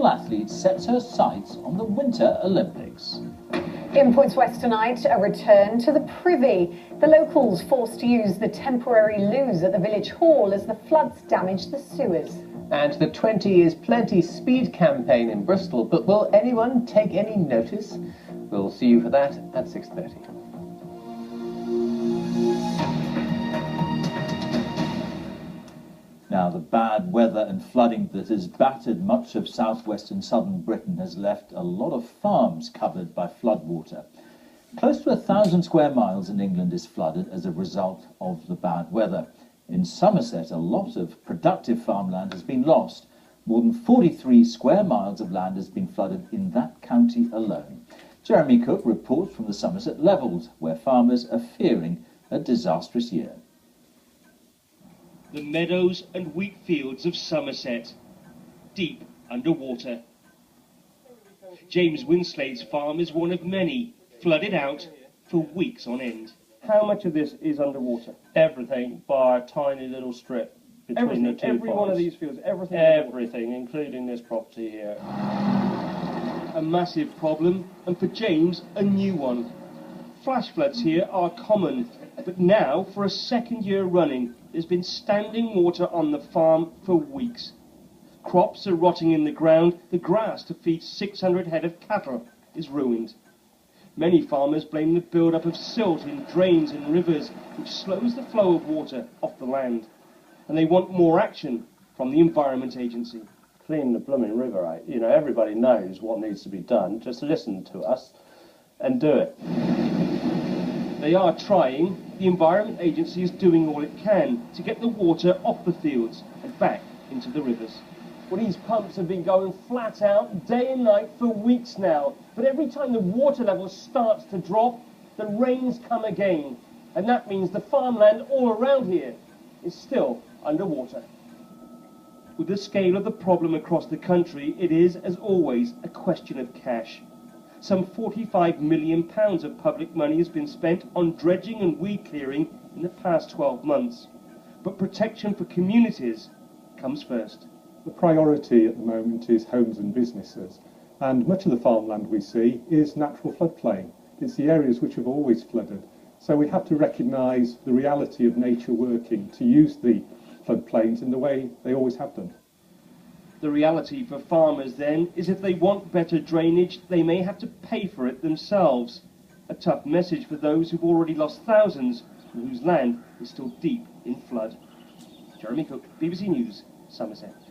athlete sets her sights on the Winter Olympics. In Points West tonight, a return to the Privy. The locals forced to use the temporary loos at the village hall as the floods damaged the sewers. And the 20 is Plenty speed campaign in Bristol, but will anyone take any notice? We'll see you for that at 6:30. Now, the bad weather and flooding that has battered much of southwest and southern Britain has left a lot of farms covered by floodwater. Close to 1,000 square miles in England is flooded as a result of the bad weather. In Somerset, a lot of productive farmland has been lost. More than 43 square miles of land has been flooded in that county alone. Jeremy Cook reports from the Somerset Levels, where farmers are fearing a disastrous year. The meadows and wheat fields of Somerset, deep underwater. James Winslade's farm is one of many, flooded out for weeks on end. How much of this is underwater? Everything, bar a tiny little strip between the two every ponds. one of these fields, everything? Everything, including this property here. A massive problem, and for James, a new one. Flash floods here are common, but now, for a second year running, there's been standing water on the farm for weeks. Crops are rotting in the ground, the grass to feed 600 head of cattle is ruined. Many farmers blame the build-up of silt in drains and rivers, which slows the flow of water off the land. And they want more action from the Environment Agency. Clean the blooming river out. You know, everybody knows what needs to be done. Just listen to us and do it. They are trying. The Environment Agency is doing all it can to get the water off the fields and back into the rivers. Well, these pumps have been going flat out day and night for weeks now. But every time the water level starts to drop, the rains come again. And that means the farmland all around here is still underwater. With the scale of the problem across the country, it is, as always, a question of cash. Some £45 million of public money has been spent on dredging and weed clearing in the past 12 months. But protection for communities comes first. The priority at the moment is homes and businesses, and much of the farmland we see is natural floodplain. It's the areas which have always flooded. So we have to recognise the reality of nature working to use the floodplains in the way they always have done. The reality for farmers, then, is if they want better drainage, they may have to pay for it themselves. A tough message for those who've already lost thousands and whose land is still deep in flood. Jeremy Cook, BBC News, Somerset.